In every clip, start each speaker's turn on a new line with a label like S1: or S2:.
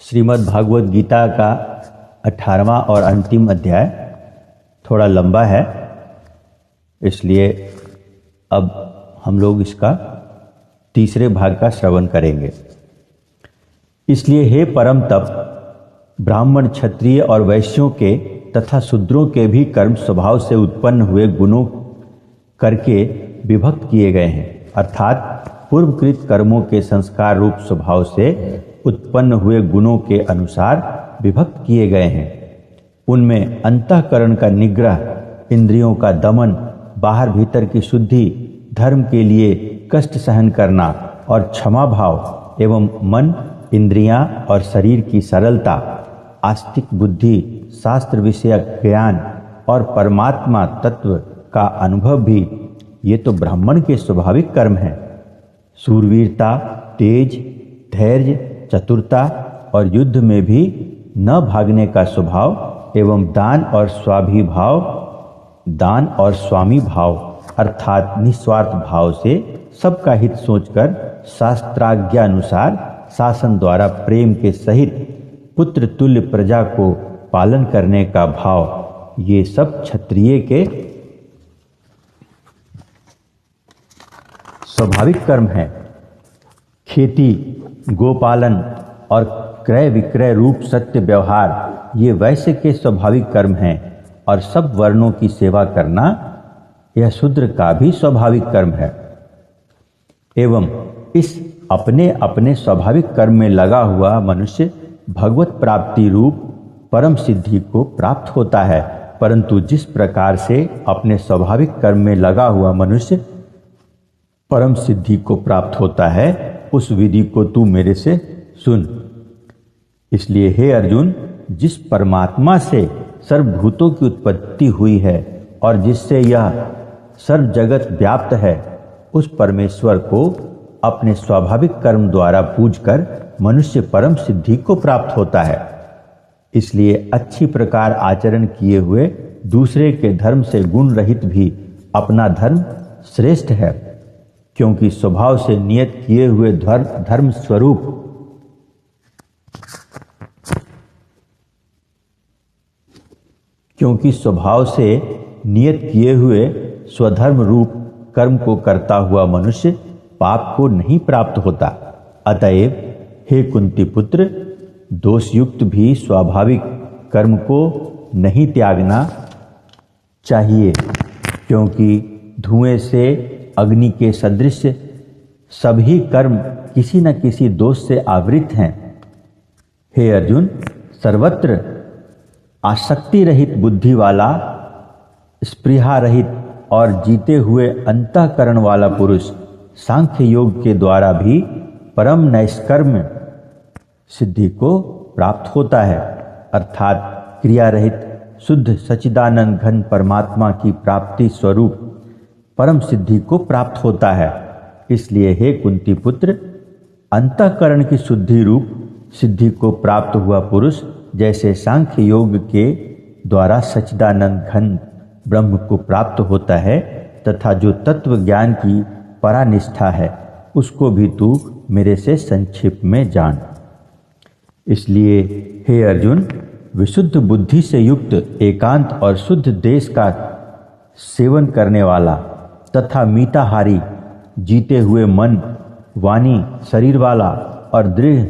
S1: श्रीमद् भागवत गीता का 18वां और अंतिम अध्याय थोड़ा लंबा है, इसलिए अब हम लोग इसका तीसरे भाग का श्रवण करेंगे। इसलिए हे परम तप, ब्राह्मण, क्षत्रिय और वैश्यों के तथा शूद्रों के भी कर्म स्वभाव से उत्पन्न हुए गुणों करके विभक्त किए गए हैं, अर्थात पूर्वकृत कर्मों के संस्कार रूप स्वभाव से उत्पन्न हुए गुणों के अनुसार विभक्त किए गए हैं। उनमें अंतःकरण का निग्रह, इंद्रियों का दमन, बाहर भीतर की शुद्धि, धर्म के लिए कष्ट सहन करना और क्षमा भाव एवं मन, इंद्रियां और शरीर की सरलता, आस्तिक बुद्धि, शास्त्र विषयक ज्ञान और परमात्मा तत्व का अनुभव भी ये तो ब्राह्मण के स्वाभाविक कर्म हैं। शूरवीरता, तेज, धैर्य, चतुरता और युद्ध में भी न भागने का स्वभाव एवं दान और स्वामी भाव अर्थात निस्वार्थ भाव से सबका हित सोचकर शास्त्राज्ञानुसार शासन द्वारा प्रेम के सहित पुत्र तुल्य प्रजा को पालन करने का भाव, ये सब क्षत्रिय के स्वाभाविक कर्म है। खेती, गोपालन और क्रय विक्रय रूप सत्य व्यवहार ये वैश्य के स्वाभाविक कर्म हैं, और सब वर्णों की सेवा करना यह शूद्र का भी स्वाभाविक कर्म है। एवं इस अपने अपने स्वाभाविक कर्म में लगा हुआ मनुष्य भगवत प्राप्ति रूप परम सिद्धि को प्राप्त होता है। परंतु जिस प्रकार से अपने स्वाभाविक कर्म में लगा हुआ मनुष्य परम सिद्धि को प्राप्त होता है, उस विधि को तू मेरे से सुन। इसलिए हे अर्जुन, जिस परमात्मा से सर्वभूतों की उत्पत्ति हुई है और जिससे यह सर्व जगत व्याप्त है, उस परमेश्वर को अपने स्वाभाविक कर्म द्वारा पूजकर मनुष्य परम सिद्धि को प्राप्त होता है। इसलिए अच्छी प्रकार आचरण किए हुए दूसरे के धर्म से गुण रहित भी अपना धर्म श्रेष्ठ है, क्योंकि स्वभाव से नियत किए हुए धर्म स्वरूप स्वधर्म रूप कर्म को करता हुआ मनुष्य पाप को नहीं प्राप्त होता। अतएव हे कुंती पुत्र, दोषयुक्त भी स्वाभाविक कर्म को नहीं त्यागना चाहिए, क्योंकि धुएं से अग्नि के सदृश सभी कर्म किसी न किसी दोष से आवृत हैं। हे अर्जुन, सर्वत्र आसक्ति रहित बुद्धि वाला, स्पृहा रहित और जीते हुए अंतःकरण वाला पुरुष सांख्य योग के द्वारा भी परम नैष्कर्म्य सिद्धि को प्राप्त होता है, अर्थात क्रिया रहित शुद्ध सच्चिदानंद घन परमात्मा की प्राप्ति स्वरूप परम सिद्धि को प्राप्त होता है। इसलिए हे कुंती पुत्र, अंतःकरण की शुद्धि रूप सिद्धि को प्राप्त हुआ पुरुष जैसे सांख्य योग के द्वारा सच्चिदानंद घन ब्रह्म को प्राप्त होता है, तथा जो तत्व ज्ञान की परानिष्ठा है उसको भी तू मेरे से संक्षेप में जान। इसलिए हे अर्जुन, विशुद्ध बुद्धि से युक्त, एकांत और शुद्ध देश का सेवन करने वाला तथा मीताहारी, जीते हुए मन, वाणी, शरीर वाला और दृढ़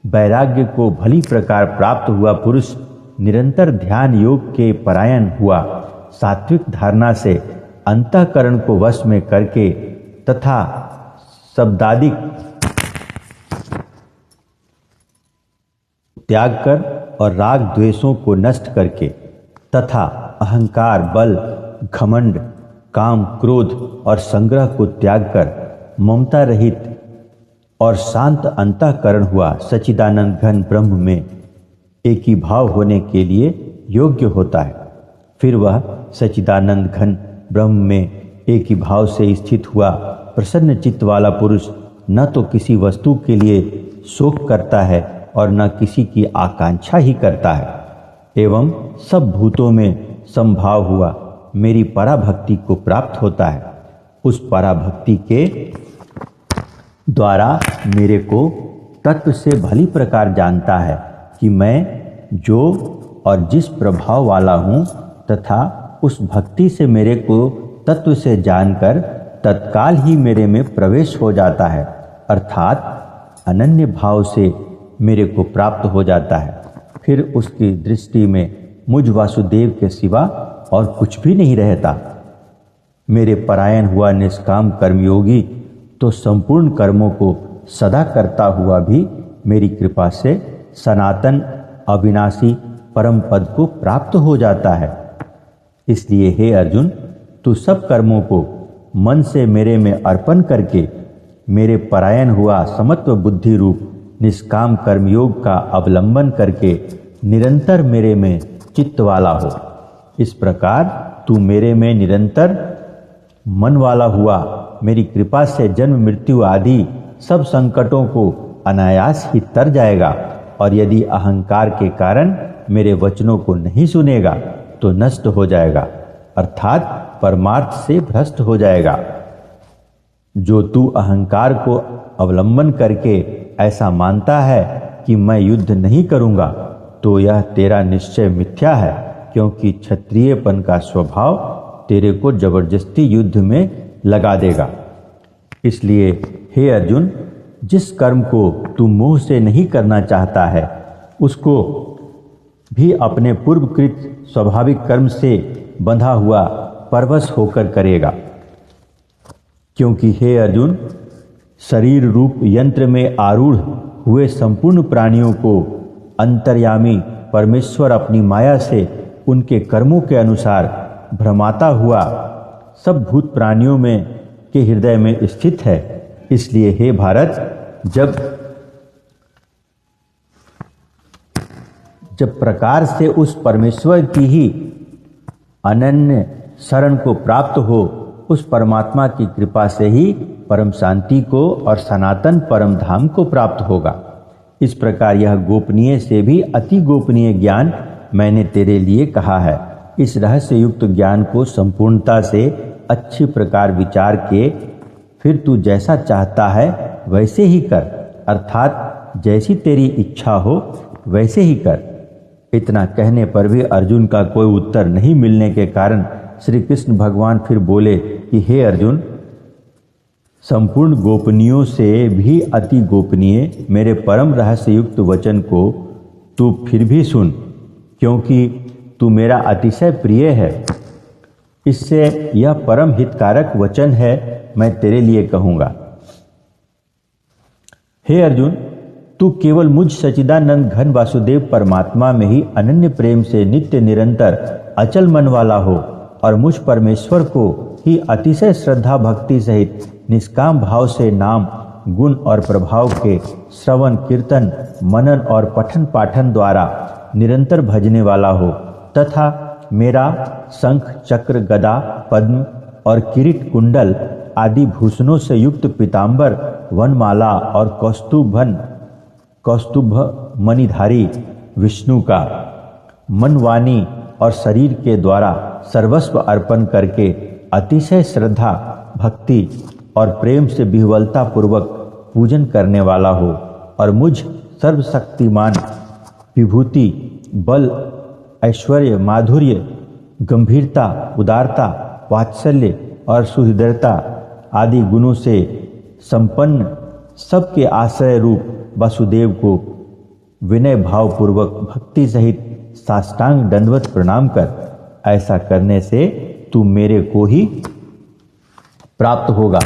S1: वैराग्य को भली प्रकार प्राप्त हुआ पुरुष निरंतर ध्यान योग के परायण हुआ, सात्विक धारणा से अंतःकरण को वश में करके तथा शब्दादिक त्याग कर और राग द्वेषों को नष्ट करके तथा अहंकार, बल, घमंड, काम, क्रोध और संग्रह को त्याग कर ममता रहित और शांत अंतःकरण हुआ सच्चिदानंद घन ब्रह्म में एक ही भाव होने के लिए योग्य होता है। फिर वह सच्चिदानंद घन ब्रह्म में एक ही भाव से स्थित हुआ प्रसन्न चित्त वाला पुरुष न तो किसी वस्तु के लिए शोक करता है और न किसी की आकांक्षा ही करता है, एवं सब भूतों में संभाव हुआ मेरी पराभक्ति को प्राप्त होता है। उस पराभक्ति के द्वारा मेरे को तत्व से भली प्रकार जानता है कि मैं जो और जिस प्रभाव वाला हूँ तथा उस भक्ति से मेरे को तत्व से जानकर तत्काल ही मेरे में प्रवेश हो जाता है, अर्थात अनन्य भाव से मेरे को प्राप्त हो जाता है। फिर उसकी दृष्टि में मुझ वासुदेव के सिवा और कुछ भी नहीं रहता। मेरे परायण हुआ निष्काम कर्मयोगी तो संपूर्ण कर्मों को सदा करता हुआ भी मेरी कृपा से सनातन अविनाशी परम पद को प्राप्त हो जाता है। इसलिए हे अर्जुन, तू सब कर्मों को मन से मेरे में अर्पण करके मेरे परायण हुआ समत्व बुद्धि रूप निष्काम कर्मयोग का अवलंबन करके निरंतर मेरे में चित्त वाला हो। इस प्रकार तू मेरे में निरंतर मन वाला हुआ मेरी कृपा से जन्म मृत्यु आदि सब संकटों को अनायास ही तर जाएगा, और यदि अहंकार के कारण मेरे वचनों को नहीं सुनेगा तो नष्ट हो जाएगा, अर्थात परमार्थ से भ्रष्ट हो जाएगा। जो तू अहंकार को अवलंबन करके ऐसा मानता है कि मैं युद्ध नहीं करूंगा, तो यह तेरा निश्चय मिथ्या है, क्योंकि क्षत्रियपन का स्वभाव तेरे को जबरदस्ती युद्ध में लगा देगा। इसलिए हे अर्जुन, जिस कर्म को तू मोह से नहीं करना चाहता है उसको भी अपने पूर्वकृत स्वाभाविक कर्म से बंधा हुआ परवश होकर करेगा। क्योंकि हे अर्जुन, शरीर रूप यंत्र में आरूढ़ हुए संपूर्ण प्राणियों को अंतर्यामी परमेश्वर अपनी माया से उनके कर्मों के अनुसार भ्रमाता हुआ सब भूत प्राणियों में के हृदय में स्थित है। इसलिए हे भारत, जब प्रकार से उस परमेश्वर की ही अनन्य शरण को प्राप्त हो, उस परमात्मा की कृपा से ही परम शांति को और सनातन परम धाम को प्राप्त होगा। इस प्रकार यह गोपनीय से भी अति गोपनीय ज्ञान मैंने तेरे लिए कहा है। इस रहस्य युक्त ज्ञान को संपूर्णता से अच्छी प्रकार विचार के फिर तू जैसा चाहता है वैसे ही कर, अर्थात जैसी तेरी इच्छा हो वैसे ही कर। इतना कहने पर भी अर्जुन का कोई उत्तर नहीं मिलने के कारण श्री कृष्ण भगवान फिर बोले कि हे अर्जुन, संपूर्ण गोपनीयों से भी अति गोपनीय मेरे परम रहस्य युक्त वचन को तू फिर भी सुन, क्योंकि तू मेरा अतिशय प्रिय है। इससे यह परम हितकारक वचन है, मैं तेरे लिए कहूंगा। हे अर्जुन, तू केवल मुझ सच्चिदानंद घन वासुदेव परमात्मा में ही अनन्य प्रेम से नित्य निरंतर अचल मन वाला हो, और मुझ परमेश्वर को ही अतिशय श्रद्धा भक्ति सहित निष्काम भाव से नाम गुण और प्रभाव के श्रवण कीर्तन मनन और पठन पाठन द्वारा निरंतर भजने वाला हो, तथा मेरा शंख चक्र गदा पद्म और किरीट कुंडल आदि भूषणों से युक्त पीतांबर वनमाला और कौस्तुभ मणिधारी विष्णु का मन वाणी और शरीर के द्वारा सर्वस्व अर्पण करके अतिशय श्रद्धा भक्ति और प्रेम से विह्वलता पूर्वक पूजन करने वाला हो, और मुझ सर्वशक्तिमान विभूति बल ऐश्वर्य माधुर्य गंभीरता उदारता वात्सल्य और सुहृदयता आदि गुणों से संपन्न सबके आश्रय रूप वासुदेव को विनय भाव पूर्वक भक्ति सहित साष्टांग दंडवत प्रणाम कर। ऐसा करने से तू मेरे को ही प्राप्त होगा,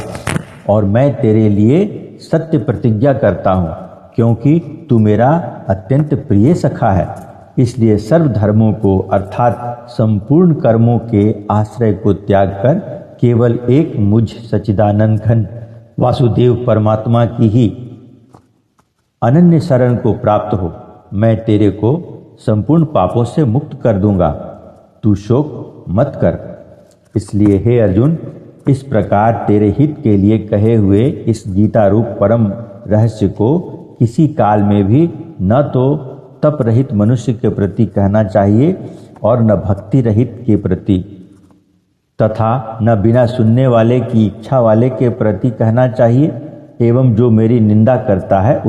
S1: और मैं तेरे लिए सत्य प्रतिज्ञा करता हूँ, क्योंकि तू मेरा अत्यंत प्रिय सखा है। इसलिए सर्व धर्मों को अर्थात संपूर्ण कर्मों के आश्रय को त्याग कर केवल एक मुझ सच्चिदानंद घन वासुदेव परमात्मा की ही अनन्य शरण को प्राप्त हो। मैं तेरे को संपूर्ण पापों से मुक्त कर दूंगा, तू शोक मत कर। इसलिए हे अर्जुन, इस प्रकार तेरे हित के लिए कहे हुए इस गीता रूप परम रहस्य को किसी काल में भी न तो तप रहित मनुष्य के प्रति कहना चाहिए और न भक्ति रहित के प्रति तथा न बिना सुनने वाले की इच्छा वाले के प्रति कहना चाहिए। एवं जो मेरी निंदा करता है